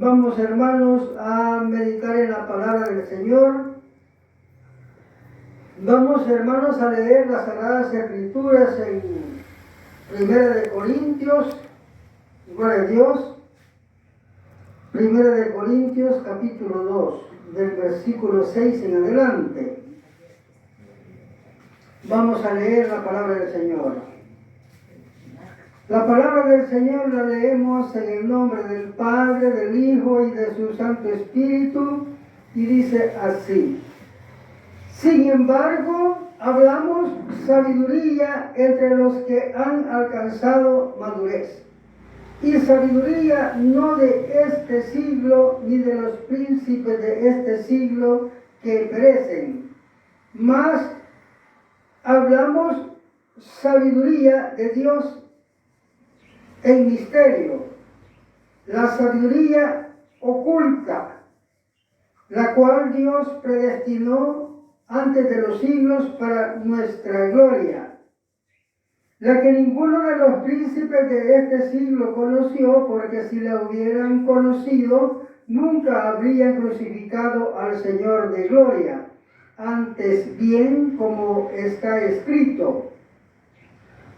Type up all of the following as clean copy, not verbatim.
Vamos, hermanos, a meditar en la palabra del Señor. Vamos, hermanos, a leer las Sagradas Escrituras en 1 Corintios, gloria a Dios. 1 Corintios, capítulo 2, del versículo 6 en adelante. Vamos a leer la palabra del Señor. La palabra del Señor la leemos en el nombre del Padre, del Hijo y de su Santo Espíritu, y dice así: sin embargo, hablamos sabiduría entre los que han alcanzado madurez, y sabiduría no de este siglo ni de los príncipes de este siglo que perecen, mas hablamos sabiduría de Dios en misterio, la sabiduría oculta, la cual Dios predestinó antes de los siglos para nuestra gloria, la que ninguno de los príncipes de este siglo conoció, porque si la hubieran conocido, nunca habrían crucificado al Señor de gloria. Antes bien, como está escrito: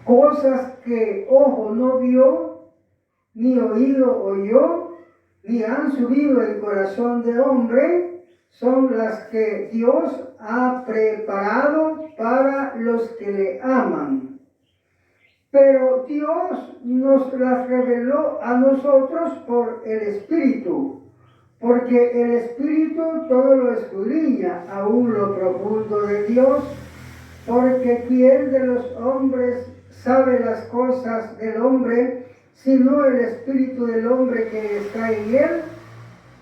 cosas que ojo no vio, ni oído oyó, ni han subido el corazón de hombre, son las que Dios ha preparado para los que le aman. Pero Dios nos las reveló a nosotros por el Espíritu, porque el Espíritu todo lo escudriña, aún lo profundo de Dios, porque ¿quién de los hombres sabe las cosas del hombre, sino el espíritu del hombre que está en él?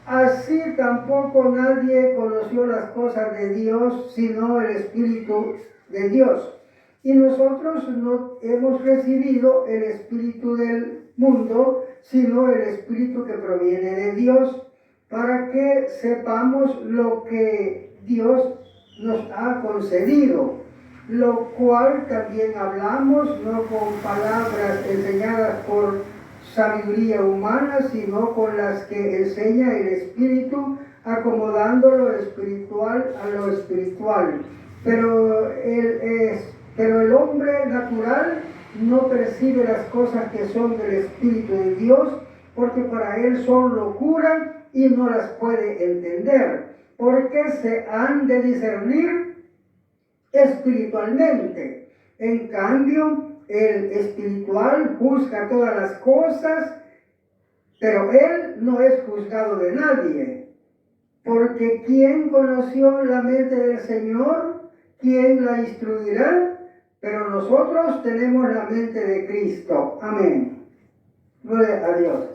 Así tampoco nadie conoció las cosas de Dios, sino el Espíritu de Dios. Y nosotros no hemos recibido el espíritu del mundo, sino el Espíritu que proviene de Dios, para que sepamos lo que Dios nos ha concedido, lo cual también hablamos, no con palabras enseñadas por sabiduría humana, sino con las que enseña el Espíritu, acomodando lo espiritual a lo espiritual. Pero el hombre natural no percibe las cosas que son del Espíritu de Dios, porque para él son locura y no las puede entender, porque se han de discernir espiritualmente. En cambio, el espiritual juzga todas las cosas, pero él no es juzgado de nadie. Porque ¿quién conoció la mente del Señor? ¿Quién la instruirá? Pero nosotros tenemos la mente de Cristo. Amén. Gloria a Dios.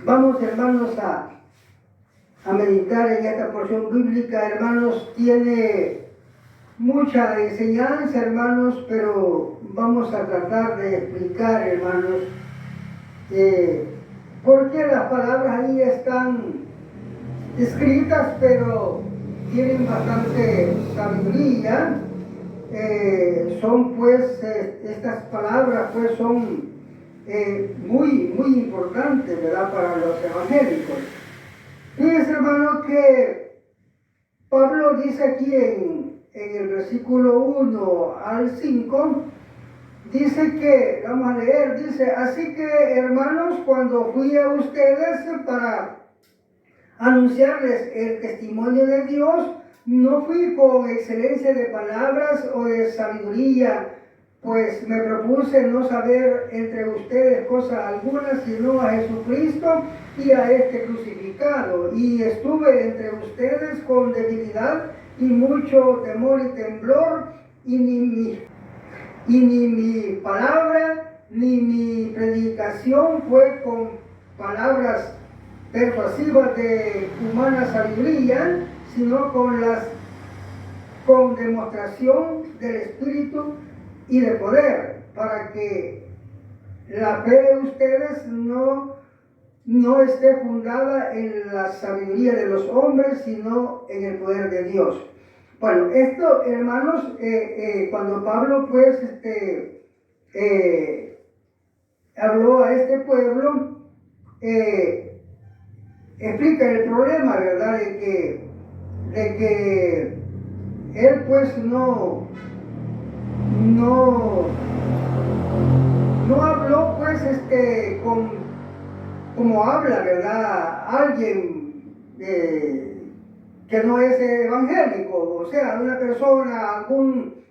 Vamos, hermanos, a meditar en esta porción bíblica. Hermanos, tiene mucha enseñanza, hermanos, pero vamos a tratar de explicar, hermanos, por qué las palabras ahí están escritas, pero tienen bastante sabiduría. Son pues, estas palabras pues son muy importantes, ¿verdad?, para los evangélicos. Fíjense, hermano, que Pablo dice aquí en el versículo 1 al 5, dice que, vamos a leer, dice: así que, hermanos, cuando fui a ustedes para anunciarles el testimonio de Dios, no fui con excelencia de palabras o de sabiduría, pues me propuse no saber entre ustedes cosa alguna, sino a Jesucristo y a este crucificado. Y estuve entre ustedes con debilidad y mucho temor y temblor, y ni mi palabra ni mi predicación fue con palabras persuasivas de humana sabiduría, sino con demostración del Espíritu y de poder, para que la fe de ustedes no esté fundada en la sabiduría de los hombres, sino en el poder de Dios. Bueno, esto, hermanos, cuando Pablo pues habló a este pueblo, explica el problema, ¿verdad? De que él pues no habló pues como habla, ¿verdad? Alguien que no es evangélico, o sea, una persona, algún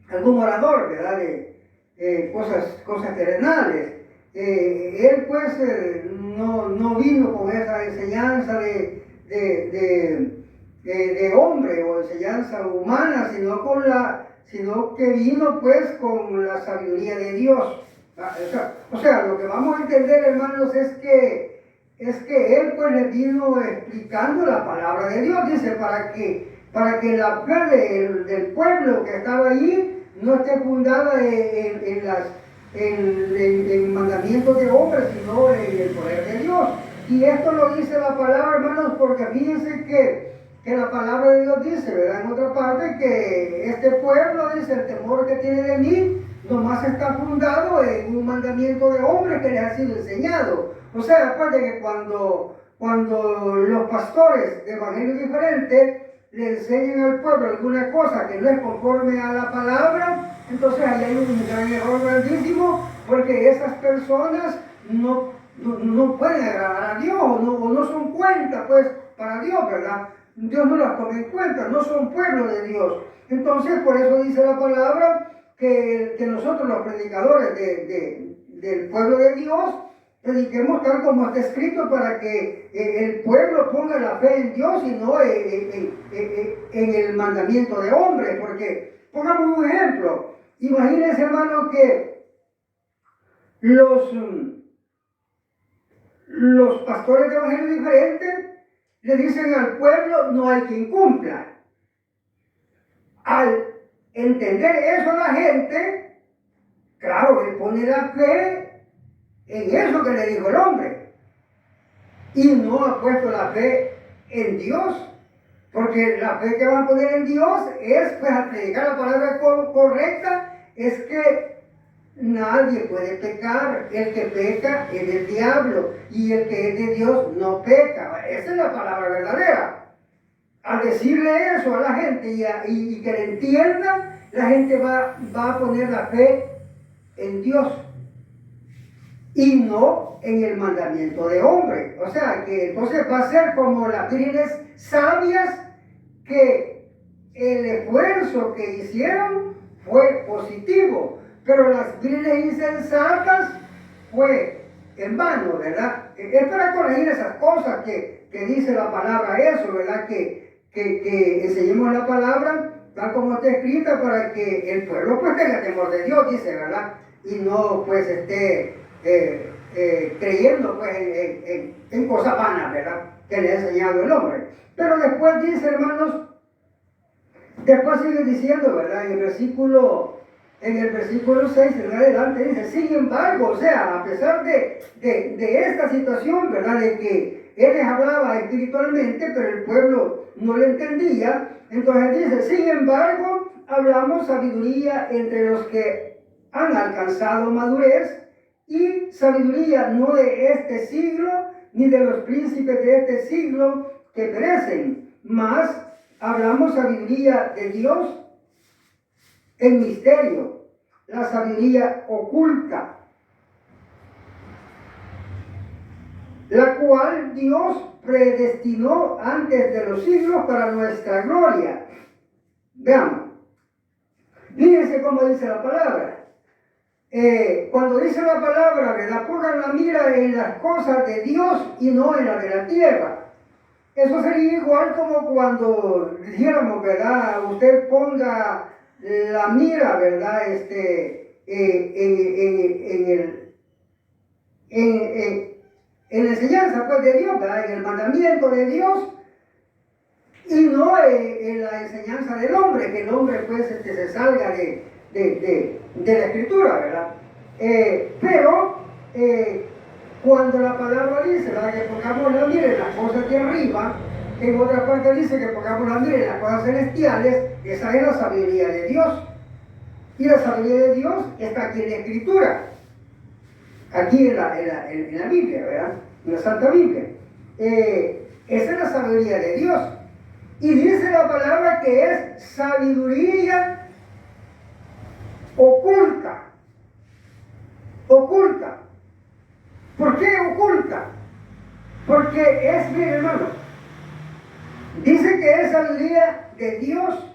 orador, ¿verdad? De cosas terrenales. Él pues no vino con esa enseñanza de hombre o enseñanza humana, sino que vino pues con la sabiduría de Dios. O sea, lo que vamos a entender, hermanos, es que él pues le vino explicando la palabra de Dios, dice, para que la fe del pueblo que estaba allí no esté fundada en mandamientos de hombres, sino en el poder de Dios. Y esto lo dice la palabra, hermanos, porque fíjense que la palabra de Dios dice, ¿verdad? En otra parte, que este pueblo, dice, el temor que tiene de mí, nomás está fundado en un mandamiento de hombres que les ha sido enseñado. O sea, acuérdense que cuando los pastores de evangelio diferente le enseñan al pueblo alguna cosa que no es conforme a la palabra, entonces ahí hay un gran error grandísimo, porque esas personas no pueden agradar a Dios, o no son cuenta pues para Dios, ¿verdad? Dios no las toma en cuenta, no son pueblo de Dios. Entonces, por eso dice la palabra que nosotros los predicadores del pueblo de Dios prediquemos tal como está escrito, para que el pueblo ponga la fe en Dios y no en el mandamiento de hombres. Porque, pongamos un ejemplo, imagínense, hermano, que los pastores de evangelio diferente le dicen al pueblo: no hay quien cumpla. Al entender eso la gente, claro, él pone la fe en eso que le dijo el hombre, y no ha puesto la fe en Dios, porque la fe que va a poner en Dios es, pues, al predicar la palabra correcta, es que nadie puede pecar. El que peca es del diablo, y el que es de Dios no peca. Esa es la palabra verdadera. Al decirle eso a la gente y que le entienda, la gente va a poner la fe en Dios y no en el mandamiento de hombre. O sea, que entonces va a ser como las vírgenes sabias, que el esfuerzo que hicieron fue positivo, pero las vírgenes insensatas fue en vano, ¿verdad? Es para corregir esas cosas que dice la palabra, eso, ¿verdad? Que enseñemos la palabra tal como está escrita, para que el pueblo pues tenga temor de Dios, dice, ¿verdad? Y no pues esté creyendo pues en cosas vanas, ¿verdad? Que le ha enseñado el hombre. Pero después dice, hermanos, después sigue diciendo, ¿verdad? En el versículo 6 en adelante dice: sin embargo, o sea, a pesar de esta situación, ¿verdad? De que él les hablaba espiritualmente, pero el pueblo no le entendía, entonces dice: sin embargo, hablamos sabiduría entre los que han alcanzado madurez, y sabiduría no de este siglo, ni de los príncipes de este siglo que perecen, mas hablamos sabiduría de Dios en misterio, la sabiduría oculta, la cual Dios predestinó antes de los siglos para nuestra gloria. Veamos, fíjense cómo dice la palabra. Cuando dice la palabra, ¿verdad? Pongan la mira en las cosas de Dios y no en las de la tierra. Eso sería igual como cuando dijéramos, ¿verdad? Usted ponga la mira, ¿verdad? En la enseñanza pues de Dios, ¿verdad? En el mandamiento de Dios, y no en la enseñanza del hombre, que el hombre pues se salga de la escritura, ¿verdad? Pero cuando la palabra dice, ¿verdad?, que pongamos la mira en las cosas de arriba, en otra parte dice que pongamos la mira en las cosas celestiales, esa es la sabiduría de Dios. Y la sabiduría de Dios está aquí en la escritura, aquí en la Biblia, ¿verdad? en la Santa Biblia. Esa es la sabiduría de Dios. Y dice la palabra que es sabiduría oculta. Oculta. ¿Por qué oculta? Porque es, bien hermano, dice que es sabiduría de Dios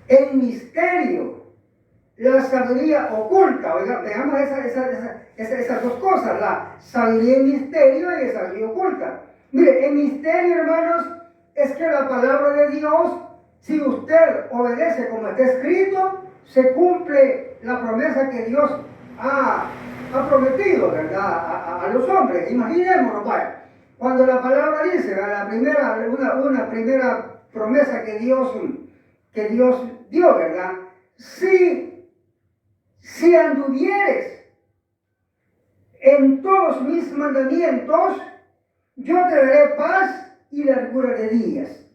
en misterio. La sabiduría oculta. Oiga, veamos esas dos cosas, la sabiduría en misterio y la sabiduría oculta. Mire, en misterio, hermanos, es que la palabra de Dios, si usted obedece como está escrito, se cumple la promesa que Dios ha prometido, ¿verdad? A los hombres. Imaginémonos, vaya, cuando la palabra dice, una primera promesa que Dios dio, ¿verdad? Si anduvieres en todos mis mandamientos, yo te daré paz y largura de días.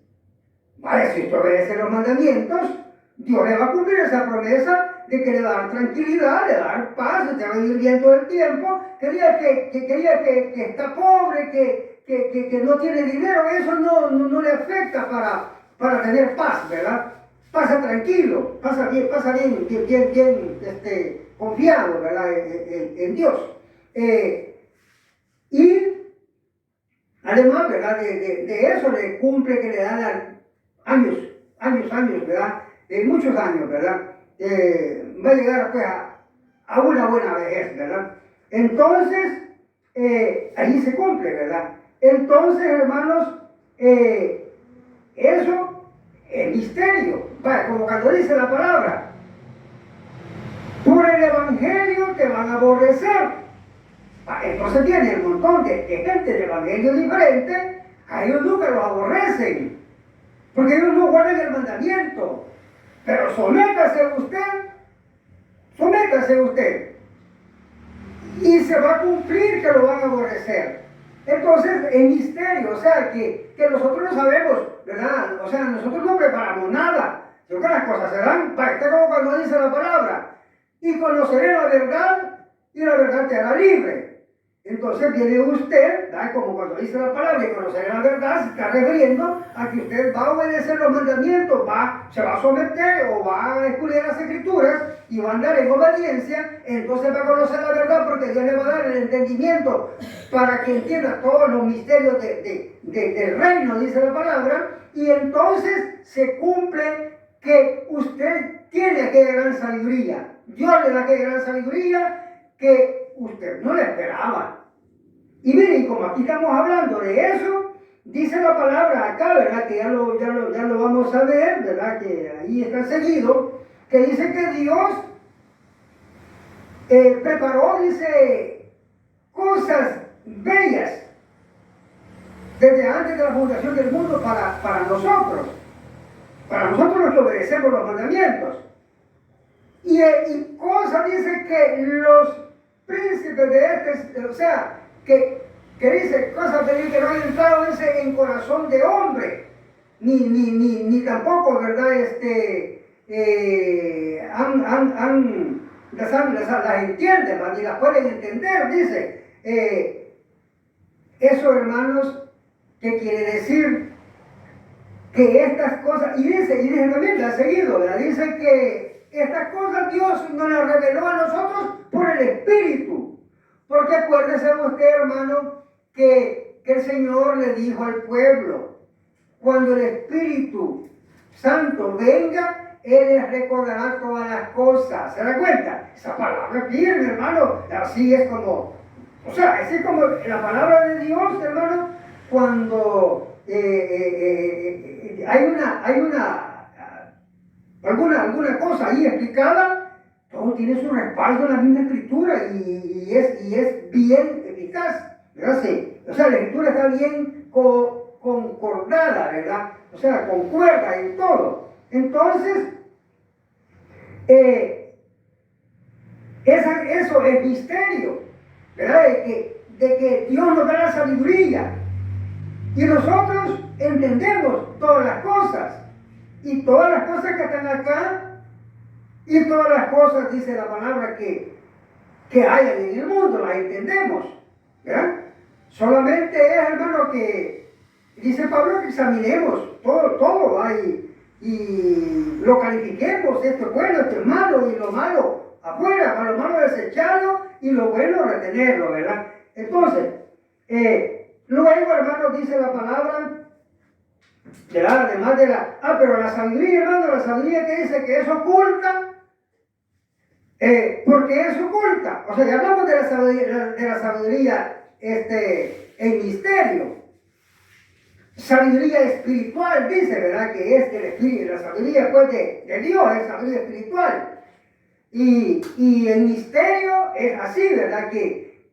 Vale, si usted obedece los mandamientos, Dios le va a cumplir esa promesa de que le va a dar tranquilidad, le va a dar paz, te va a vivir bien todo el tiempo. Quería que está pobre, que no tiene dinero, eso no le afecta para tener paz, ¿verdad? Pasa tranquilo, pasa bien confiado, ¿verdad? En Dios. Y además, ¿verdad? De eso le cumple que le dan años, ¿verdad? Muchos años, ¿verdad? Va a llegar pues, a una buena vejez, ¿verdad? Entonces, ahí se cumple, ¿verdad? Entonces, hermanos, eso es misterio. Vaya, como cuando dice la palabra, por el evangelio te van a aborrecer. Entonces viene un montón de gente de evangelio diferente, a ellos nunca los aborrecen, porque ellos no guardan el mandamiento. Pero sométase usted, y se va a cumplir que lo van a aborrecer. Entonces, es misterio, o sea, que nosotros no sabemos, ¿verdad? O sea, nosotros no preparamos nada. Yo creo que las cosas se dan, para estar como cuando dice la palabra, y conoceré la verdad, y la verdad te hará libre. Entonces viene usted, ¿verdad? Como cuando dice la palabra, y conoceré la verdad, se está refiriendo a que usted va a obedecer los mandamientos, se va a someter o va a estudiar las escrituras y va a andar en obediencia. Entonces va a conocer la verdad, porque Dios le va a dar el entendimiento para que entienda todos los misterios del reino, dice la palabra. Y entonces se cumple que usted tiene aquella gran sabiduría. Dios le da aquella gran sabiduría que usted no le esperaba. Y miren, como aquí estamos hablando de eso, dice la palabra acá, ¿verdad? Que ya lo vamos a ver, ¿verdad? Que ahí está seguido, que dice que Dios preparó, dice, cosas bellas desde antes de la fundación del mundo para nosotros los que obedecemos los mandamientos. Y cosas, dice, que los príncipes de o sea, que dice cosas de que no han entrado en corazón de hombre, ni tampoco, ¿verdad? Las entienden, ni las pueden entender, dice. Eso, hermanos, ¿qué quiere decir? Que estas cosas, y dice también, la ha seguido, ¿verdad? Dice que estas cosas Dios nos las reveló a nosotros por el Espíritu. Porque acuérdese usted, hermano, que el Señor le dijo al pueblo, cuando el Espíritu Santo venga, Él les recordará todas las cosas. ¿Se da cuenta? Esa palabra firme, hermano, así es como, o sea, así como la palabra de Dios, hermano, cuando hay alguna cosa ahí explicada, todo tiene su respaldo en la misma escritura y es bien eficaz, ¿verdad? Sí. O sea, la escritura está bien concordada, ¿verdad? O sea, concuerda en todo. Entonces, eso es misterio, ¿verdad? De que Dios nos da la sabiduría. Y nosotros entendemos todas las cosas. Y todas las cosas que están acá, y todas las cosas, dice la palabra, que hay en el mundo, las entendemos, ¿verdad? Solamente es, hermano, que dice Pablo que examinemos todo ahí y lo califiquemos, esto es bueno, esto es malo, y lo malo afuera, a lo malo desecharlo y lo bueno retenerlo, ¿verdad? Entonces, luego, hermano, dice la palabra, ¿verdad? Además de pero la sabiduría, hermano, la sabiduría que dice que es oculta, porque es oculta. O sea, ya hablamos de la sabiduría en misterio. Sabiduría espiritual, dice, ¿verdad? Que es el espíritu, la sabiduría pues de Dios, es sabiduría espiritual. Y el misterio es así, ¿verdad? Que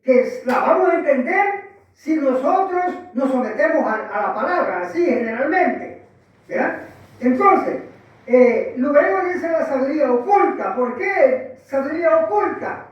la vamos a entender si nosotros nos sometemos a la palabra, así generalmente, ¿verdad? Entonces, luego dice la sabiduría oculta. ¿Por qué sabiduría oculta?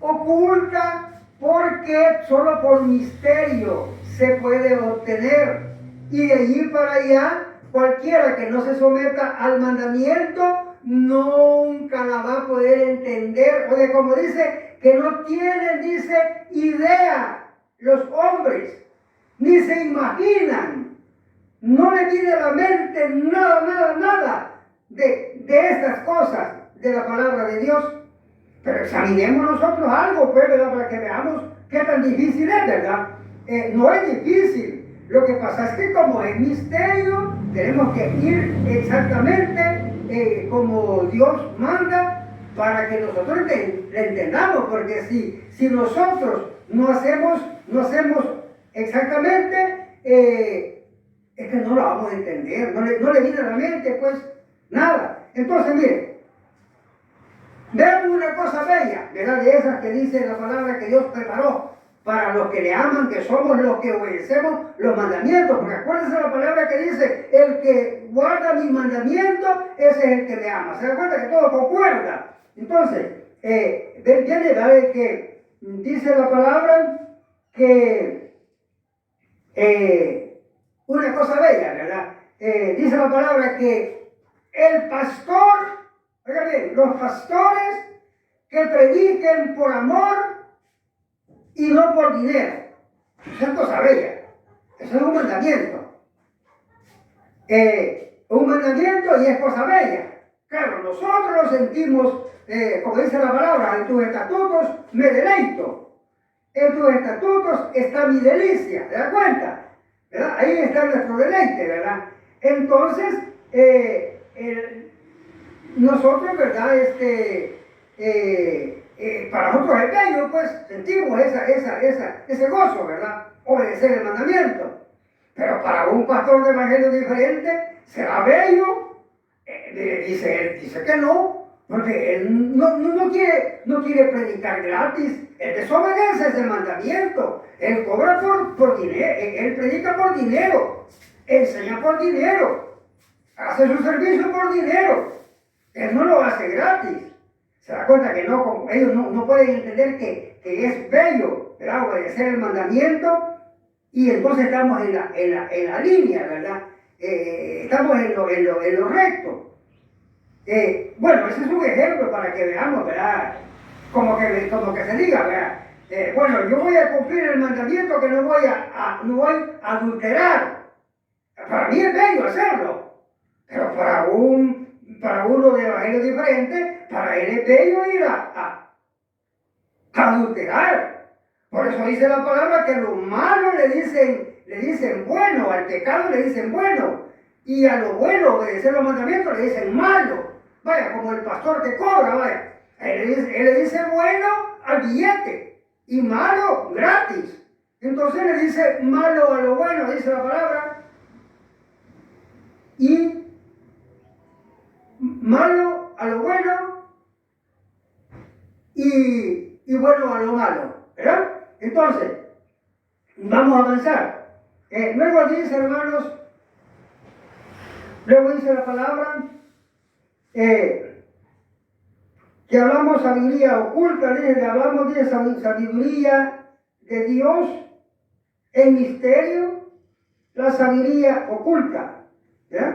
Oculta porque solo por misterio se puede obtener. Y de allí para allá, cualquiera que no se someta al mandamiento nunca la va a poder entender. Oye, como dice, que no tienen, dice, idea los hombres, ni se imaginan, no le viene a la mente nada de estas cosas de la palabra de Dios. Pero examinemos nosotros algo, pues, ¿verdad? Para que veamos qué tan difícil es, ¿verdad? No es difícil. Lo que pasa es que como es misterio, tenemos que ir exactamente como Dios manda para que nosotros le entendamos. Porque si nosotros no hacemos exactamente, es que no lo vamos a entender, no le viene a la mente, pues, nada. Entonces, miren, veamos una cosa bella, ¿verdad? De esas que dice la palabra que Dios preparó para los que le aman, que somos los que obedecemos los mandamientos. Porque acuérdense la palabra que dice, el que guarda mis mandamientos, ese es el que me ama. ¿Se da cuenta que todo concuerda? Entonces, viene, ¿verdad? Que dice la palabra que una cosa bella, ¿verdad? Dice la palabra que el pastor, oiga bien, los pastores que prediquen por amor y no por dinero. Eso es cosa bella. Eso es un mandamiento. Un mandamiento y es cosa bella. Claro, nosotros lo sentimos, como dice la palabra, en tus estatutos me deleito. En tus estatutos está mi delicia. ¿Se da cuenta? ¿Verdad? Ahí está nuestro deleite, ¿verdad? Entonces, nosotros, ¿verdad? Para nosotros es bello, pues sentimos ese gozo, ¿verdad? Obedecer el mandamiento. Pero para un pastor de evangelio diferente, ¿será bello? Dice que no, porque él no quiere predicar gratis. Él desobedece ese mandamiento. Él cobra por dinero, él predica por dinero, enseña por dinero, hace su servicio por dinero. Él no lo hace gratis. Se da cuenta que no, ellos no pueden entender que es bello, ¿verdad? Obedecer el mandamiento. Y entonces estamos en la línea, ¿verdad? Estamos en lo recto. Bueno, ese es un ejemplo para que veamos, ¿verdad? Como que se diga, ¿verdad? Bueno, yo voy a cumplir el mandamiento que no voy a adulterar. Para mí es bello hacerlo. Pero para uno de evangelio diferente, para él es bello ir a adulterar. Por eso dice la palabra que a lo malo le dicen bueno, al pecado le dicen bueno, y a lo bueno, obedecer los mandamientos, le dicen malo. Vaya, como el pastor que cobra, vaya. Él le dice bueno al billete y malo gratis. Entonces le dice malo a lo bueno, dice la palabra, y malo a lo bueno y bueno a lo malo, ¿verdad? Entonces, vamos a avanzar. Luego dice, hermanos, luego dice la palabra que hablamos sabiduría oculta, hablamos de sabiduría de Dios en misterio, la sabiduría oculta, ¿verdad?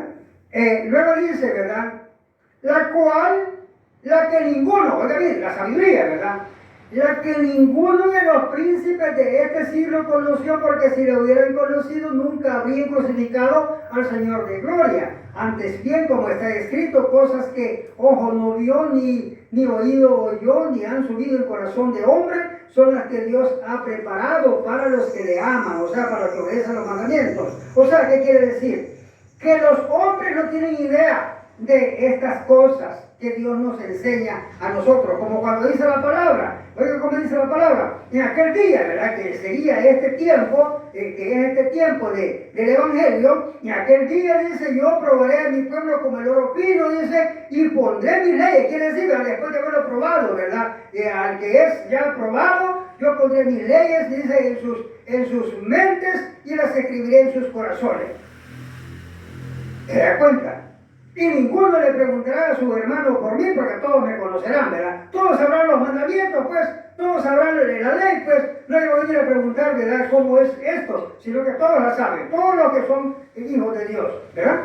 Luego dice, ¿verdad? La que ninguno, oiga bien, la sabiduría, ¿verdad? la que ninguno de los príncipes de este siglo conoció, porque si lo hubieran conocido nunca habrían crucificado al Señor de gloria. Antes bien, como está escrito, cosas que ojo no vio, ni oído oyó, ni han subido el corazón de hombre, son las que Dios ha preparado para los que le aman, o sea, para los que obedecen los mandamientos. O sea, ¿qué quiere decir? Que los hombres no tienen idea de estas cosas que Dios nos enseña a nosotros, como cuando dice la palabra. Oiga, ¿cómo dice la palabra? En aquel día, ¿verdad? Que sería este tiempo, que es este tiempo del Evangelio, en aquel día dice, yo probaré a mi pueblo como el oro fino, dice, y pondré mis leyes. Quiere decir, ¿verdad? Después de haberlo probado, ¿verdad? Al que es ya probado, yo pondré mis leyes, dice, en sus mentes y las escribiré en sus corazones. ¿Se da cuenta? Y ninguno le preguntará a su hermano por mí, porque todos me conocerán, ¿verdad? Todos sabrán los mandamientos, pues, todos sabrán la ley, pues, no hay que venir a preguntar, ¿verdad?, cómo es esto, sino que todos la saben, todos los que son hijos de Dios, ¿verdad?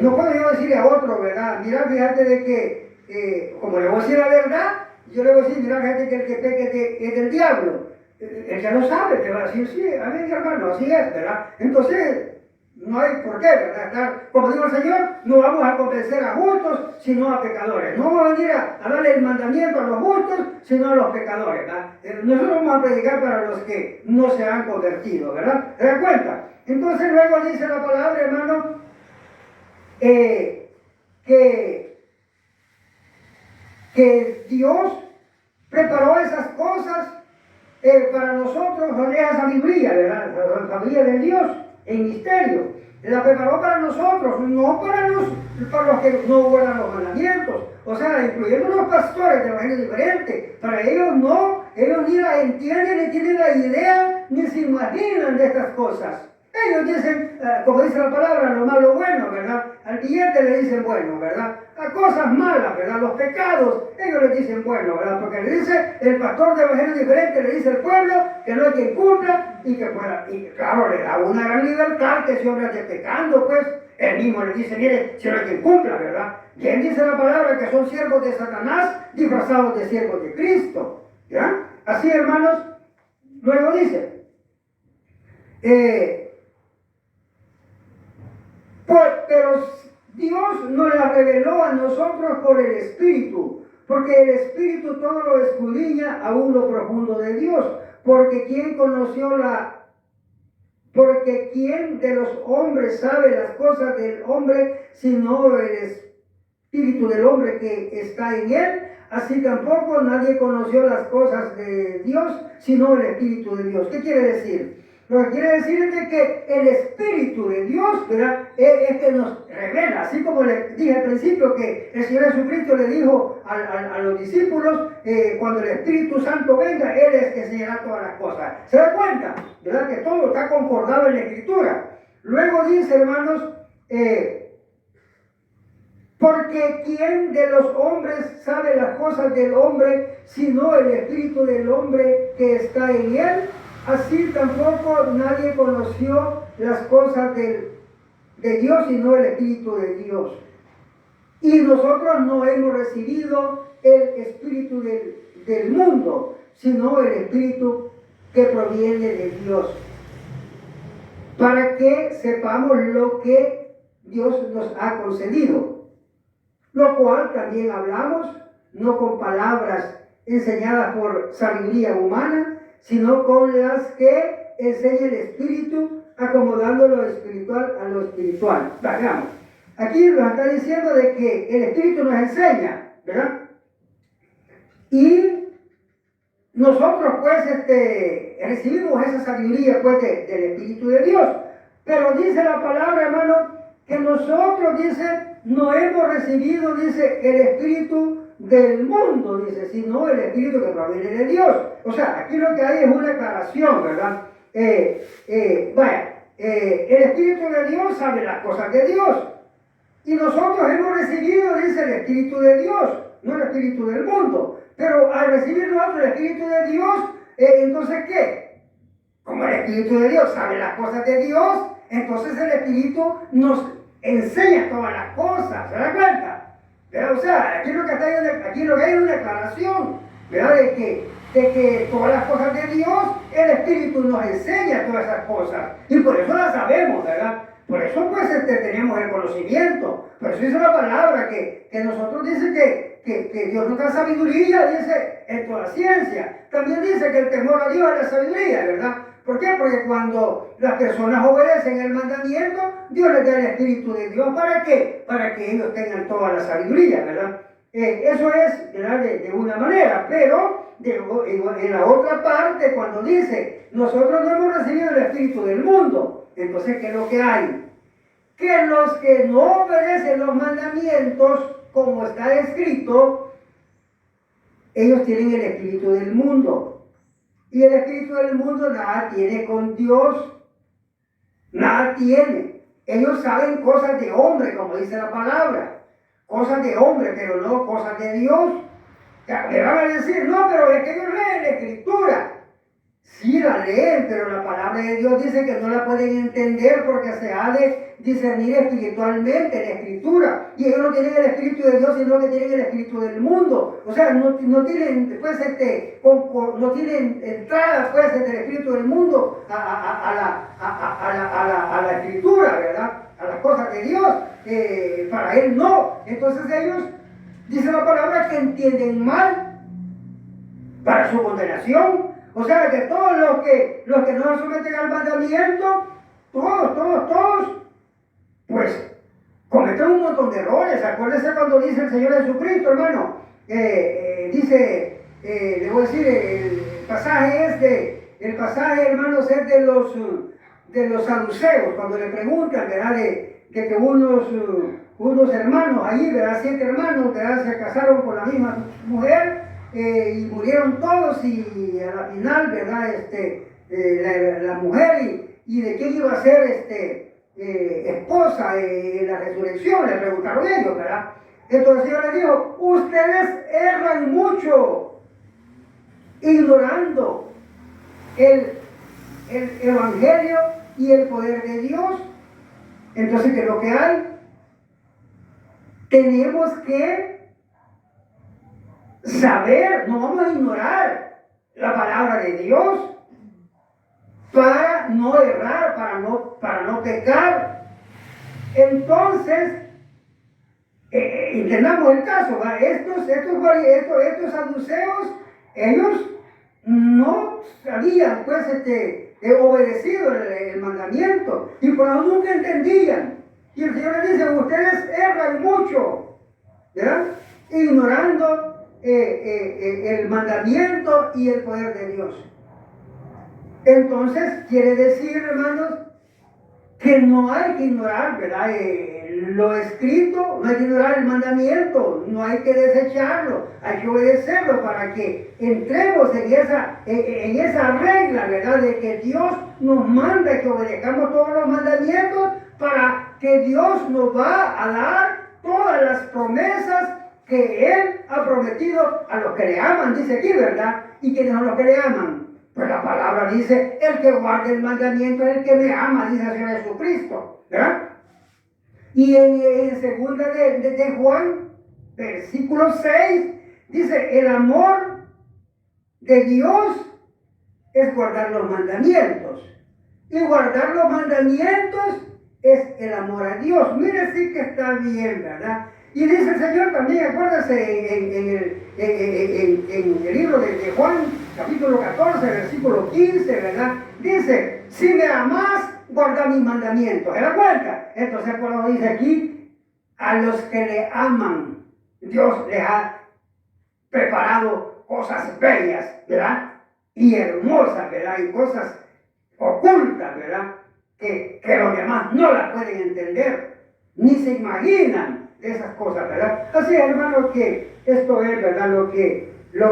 No puedo yo decirle a otro, ¿verdad? Mira, fíjate de que, como le voy a decir la verdad, yo le voy a decir, mira, fíjate que el que peque es del diablo. Él ya lo sabe, te va a decir, sí, a mí, hermano, así es, ¿verdad? Entonces, no hay por qué, ¿verdad? Como digo el Señor, no vamos a convencer a justos, sino a pecadores. No vamos a venir a darle el mandamiento a los justos, sino a los pecadores, ¿verdad? Nosotros vamos a predicar para los que no se han convertido, ¿verdad? ¿Te das cuenta? Entonces luego dice la palabra, hermano, que Dios preparó esas cosas para nosotros, esa sabiduría, ¿verdad? La sabiduría de Dios en misterio. La preparó para nosotros, no para los que no guardan los mandamientos. O sea, incluyendo los pastores de evangelio diferente. Para ellos no, ellos ni las entienden, ni tienen la idea, ni se imaginan de estas cosas. Ellos dicen, como dice la palabra, lo malo bueno, ¿verdad? Al billete le dicen bueno, ¿verdad? A cosas malas, ¿verdad? Los pecados, ellos le dicen bueno, ¿verdad? Porque le dice, el pastor de evangelio diferente le dice al pueblo que no hay quien cumpla y que fuera, y claro, le da una gran libertad que si hombre esté pecando, pues, él mismo le dice, mire, si no hay quien cumpla, ¿verdad? ¿Quién dice la palabra que son siervos de Satanás disfrazados de siervos de Cristo? ¿Ya? Así, hermanos, luego dice, pero Dios nos la reveló a nosotros por el Espíritu, porque el Espíritu todo lo escudriña aún lo profundo de Dios, porque ¿quién de los hombres sabe las cosas del hombre, sino el Espíritu del hombre que está en él? Así tampoco nadie conoció las cosas de Dios, sino el Espíritu de Dios. ¿Qué quiere decir? Lo que quiere decir es que el Espíritu de Dios, ¿verdad?, es que nos revela, así como le dije al principio que el Señor Jesucristo le dijo a los discípulos, cuando el Espíritu Santo venga, Él es que enseñará todas las cosas. ¿Se da cuenta? ¿Verdad? Que todo está concordado en la Escritura. Luego dice, hermanos, porque ¿quién de los hombres sabe las cosas del hombre, sino el Espíritu del hombre que está en él? Así tampoco nadie conoció las cosas de Dios, sino el Espíritu de Dios. Y nosotros no hemos recibido el Espíritu del mundo, sino el Espíritu que proviene de Dios, para que sepamos lo que Dios nos ha concedido, lo cual también hablamos, no con palabras enseñadas por sabiduría humana, sino con las que enseña el Espíritu, acomodando lo espiritual a lo espiritual. Veamos, aquí nos está diciendo de que el Espíritu nos enseña, ¿verdad? Y nosotros pues recibimos esa sabiduría pues del Espíritu de Dios. Pero dice la palabra, hermano, que nosotros, dice, no hemos recibido, dice, el Espíritu del mundo, dice, sino el Espíritu que proviene de Dios. O sea, aquí lo que hay es una aclaración, ¿verdad? El Espíritu de Dios sabe las cosas de Dios. Y nosotros hemos recibido, dice, el Espíritu de Dios, no el Espíritu del mundo. Pero al recibir nosotros el Espíritu de Dios, entonces, ¿qué? Como el Espíritu de Dios sabe las cosas de Dios, entonces el Espíritu nos enseña todas las cosas. ¿Se da cuenta? Pero, o sea, aquí lo que hay es una aclaración ¿verdad? De que todas las cosas de Dios, el Espíritu nos enseña todas esas cosas. Y por eso las sabemos, ¿verdad? Por eso pues tenemos el conocimiento. Por eso dice la palabra que nosotros dice que Dios nos da sabiduría, dice, en toda ciencia. También dice que el temor a Dios es la sabiduría, ¿verdad? ¿Por qué? Porque cuando las personas obedecen el mandamiento, Dios les da el Espíritu de Dios. ¿Para qué? Para que ellos tengan toda la sabiduría, ¿verdad? Eso es, ¿verdad? De una manera, pero en la otra parte, cuando dice, nosotros no hemos recibido el Espíritu del mundo, entonces, ¿qué es lo que hay? Que los que no obedecen los mandamientos, como está escrito, ellos tienen el Espíritu del mundo. Y el Espíritu del mundo nada tiene con Dios, nada tiene. Ellos saben cosas de hombre, como dice la palabra, cosas de hombre, pero no cosas de Dios. Me van a decir, no, pero es que ellos leen la Escritura. Sí la leen, pero la palabra de Dios dice que no la pueden entender porque se ha de discernir espiritualmente la Escritura. Y ellos no tienen el Espíritu de Dios, sino que tienen el Espíritu del mundo. O sea, no tienen, pues, no tienen entrada, pues, del Espíritu del mundo a la Escritura, ¿verdad? A las cosas de Dios. Para él no. Entonces ellos, dice la palabra, que entienden mal para su condenación. O sea, que todos los que no se someten al mandamiento, todos, pues, cometen un montón de errores. Acuérdense cuando dice el Señor Jesucristo, hermano, dice, le voy a decir, el pasaje, hermanos, es de los saduceos, cuando le preguntan, ¿verdad? De que unos hermanos allí, ¿verdad? 7 hermanos, ¿verdad? Se casaron con la misma mujer, y murieron todos, y a la final, ¿verdad? La mujer, y de quién iba a ser esposa en la resurrección, le preguntaron ellos, ¿verdad? Entonces el Señor les dijo, ustedes erran mucho, ignorando el Evangelio y el poder de Dios. Entonces, ¿qué es lo que hay? Tenemos que saber, no vamos a ignorar la palabra de Dios para no errar, para no pecar. Entonces, entendamos el caso, ¿va? Estos saduceos, ellos no habían, pues, obedecido el mandamiento, y por eso nunca entendían. Y el Señor les dice, ustedes erran mucho, ¿verdad? Ignorando el mandamiento y el poder de Dios. Entonces, quiere decir, hermanos, que no hay que ignorar, ¿verdad? Lo escrito, no hay que ignorar el mandamiento, no hay que desecharlo, hay que obedecerlo para que entremos en esa regla, ¿verdad? De que Dios nos manda que obedezcamos todos los mandamientos, para que Dios nos va a dar todas las promesas que Él ha prometido a los que le aman, dice aquí, ¿verdad? Y quienes son los que le aman. Pues la palabra dice, el que guarde el mandamiento es el que me ama, dice el Señor Jesucristo, ¿verdad? Y en segunda de Juan, versículo 6, dice, el amor de Dios es guardar los mandamientos. Y guardar los mandamientos es el amor a Dios. Mire, sí que está bien, ¿verdad? Y dice el Señor también, acuérdense, en el libro de Juan, capítulo 14, versículo 15, ¿verdad? Dice, si me amás, guarda mis mandamientos. ¿Se da cuenta? Entonces, por lo dice aquí, a los que le aman, Dios les ha preparado cosas bellas, ¿verdad? Y hermosas, ¿verdad? Y cosas ocultas, ¿verdad? Que los demás no las pueden entender, ni se imaginan esas cosas, ¿verdad? Así, hermano, que esto es, ¿verdad? Lo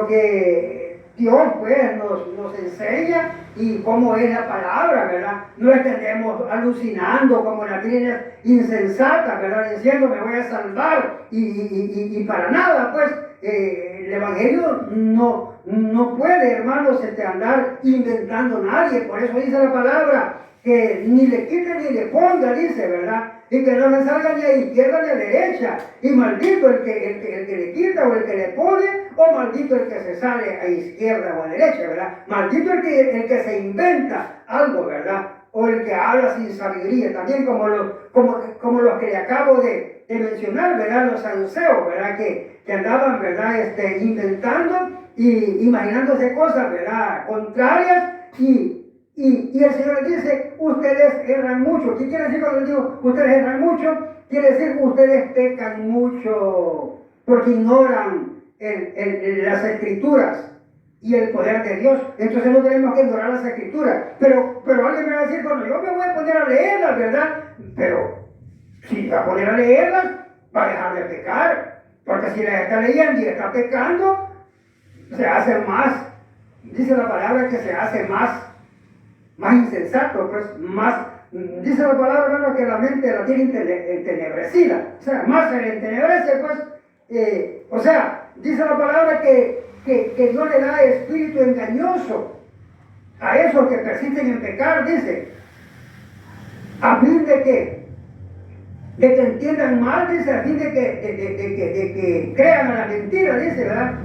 que Dios, pues, nos enseña, y cómo es la palabra, ¿verdad? No estemos alucinando como la Biblia insensata, ¿verdad? Diciendo, me voy a salvar, y para nada, pues, el Evangelio no puede, hermanos, andar inventando nadie. Por eso dice la palabra que ni le quite ni le ponga, dice, ¿verdad? Y que no le salga ni a izquierda ni a derecha. Y maldito el que le quita o el que le pone, o maldito el que se sale a izquierda o a derecha, ¿verdad? Maldito el que se inventa algo, ¿verdad? O el que habla sin sabiduría, también como los que le acabo de mencionar, ¿verdad? Los saduceos, ¿verdad? Que andaban, ¿verdad? Inventando y imaginándose cosas, ¿verdad? Contrarias y el Señor les dice, ustedes erran mucho. ¿Qué quiere decir cuando les digo, ustedes erran mucho? Quiere decir, ustedes pecan mucho porque ignoran las Escrituras y el poder de Dios. Entonces no tenemos que ignorar las Escrituras. Pero alguien me va a decir, bueno, yo me voy a poner a leerlas, ¿verdad? Pero si va a poner a leerlas, va a dejar de pecar. Porque si las está leyendo y está pecando, se hace más, dice la palabra que se hace más insensato, pues más, dice la palabra, hermano, que la mente la tiene entenebrecida, o sea, más se le entenebrece, pues, o sea, dice la palabra que Dios le da espíritu engañoso a esos que persisten en pecar, dice, a fin de que entiendan mal, dice, a fin de que crean a la mentira, dice, ¿verdad?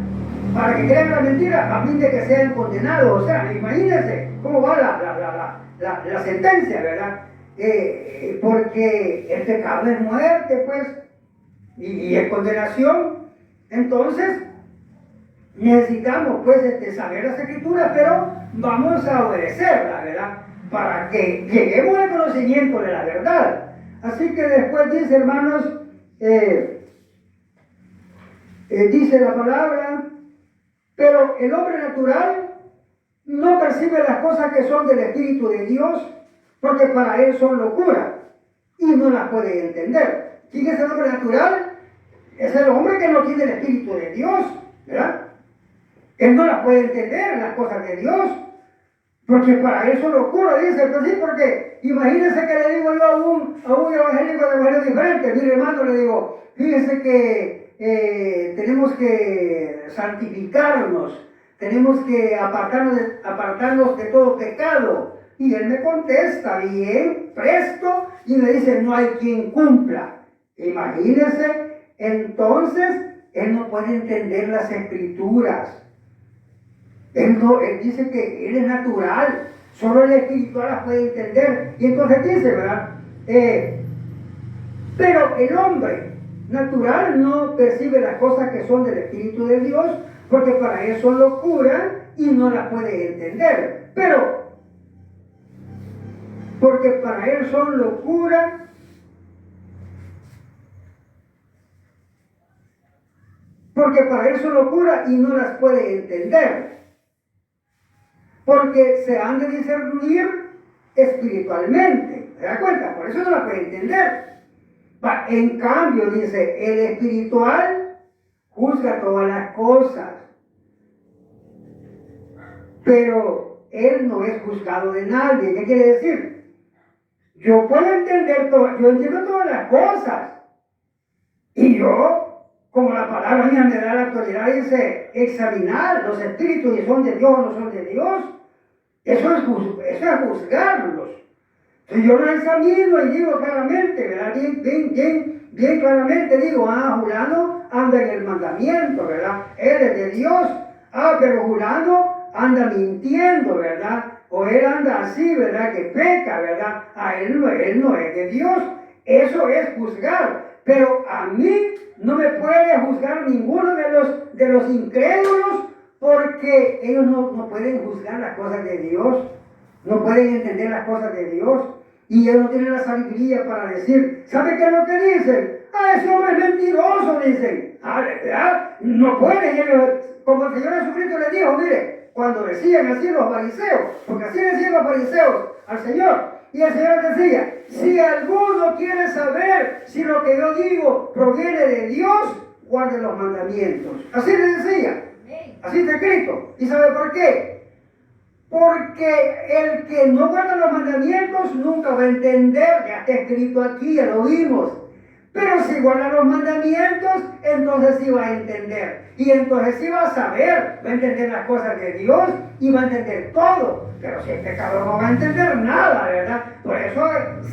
Para que crean la mentira, a fin de que sean condenados. O sea, imagínense cómo va la sentencia, ¿verdad? Porque el pecado es muerte, pues, y es condenación. Entonces, necesitamos, pues, saber las Escrituras, pero vamos a obedecerlas, ¿verdad? Para que lleguemos al conocimiento de la verdad. Así que después dice, hermanos, dice la palabra, pero el hombre natural no percibe las cosas que son del Espíritu de Dios, porque para él son locura y no las puede entender. ¿Quién es el hombre natural? Es el hombre que no tiene el Espíritu de Dios, ¿verdad? Él no las puede entender, las cosas de Dios, porque para él son locura, dice, pues sí, porque imagínense que le digo yo a un evangélico de evangelio diferente, mire hermano, le digo, fíjense que tenemos que santificarnos, tenemos que apartarnos de todo pecado. Y él me contesta bien, presto, y me dice, no hay quien cumpla. Imagínense, entonces, él no puede entender las Escrituras. Él dice que él es natural, solo el espiritual las puede entender. Y entonces dice, ¿verdad? Pero el hombre natural no percibe las cosas que son del Espíritu de Dios, porque para él son locura y no las puede entender. Pero, porque para él son locura, y no las puede entender. Porque se han de discernir espiritualmente. ¿Se da cuenta? Por eso no las puede entender. En cambio, dice, el espiritual juzga todas las cosas, pero él no es juzgado de nadie. ¿Qué quiere decir? Yo puedo entender todo, yo entiendo todas las cosas, y yo, como la palabra mía me da la autoridad, dice, examinar los espíritus y son de Dios o no son de Dios. Eso es juzgarlos. Si yo lo examino y digo claramente, ¿verdad? Bien claramente digo, Julano anda en el mandamiento, ¿verdad? Él es de Dios. Pero Julano anda mintiendo, ¿verdad? O él anda así, ¿verdad? Que peca, ¿verdad? Él no es de Dios. Eso es juzgar. Pero a mí no me puede juzgar ninguno de los incrédulos, porque ellos no pueden juzgar las cosas de Dios, no pueden entender las cosas de Dios, y ellos no tienen la sabiduría para decir, ¿sabe qué es lo que dicen? Ese hombre es mentiroso, dicen. ¿Verdad? No pueden ellos, como el Señor Jesucristo les dijo, mire, cuando decían así los fariseos, porque así decían los fariseos al Señor, y el Señor decía, si alguno quiere saber si lo que yo digo proviene de Dios, guarde los mandamientos. Así le decía. Así está escrito. ¿Y sabe por qué? Porque el que no guarda los mandamientos nunca va a entender. Ya está escrito aquí, ya lo vimos. Pero si guarda los mandamientos, entonces sí va a entender. Y entonces sí va a saber, va a entender las cosas de Dios y va a entender todo. Pero si el pecador no va a entender nada, ¿verdad?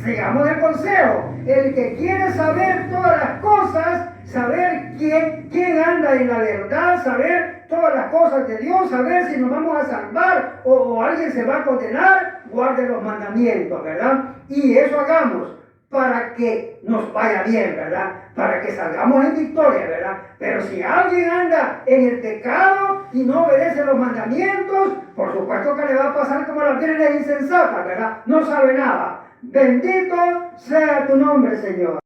sigamos el consejo. El que quiere saber todas las cosas, saber quién anda en la verdad, saber todas las cosas de Dios, saber si nos vamos a salvar o alguien se va a condenar, guarde los mandamientos, ¿verdad? Y eso hagamos para que nos vaya bien, ¿verdad? Para que salgamos en victoria, ¿verdad? Pero si alguien anda en el pecado y no obedece los mandamientos, por supuesto que le va a pasar como las vírgenes insensatas, ¿verdad? No sabe nada. Bendito sea tu nombre, Señor.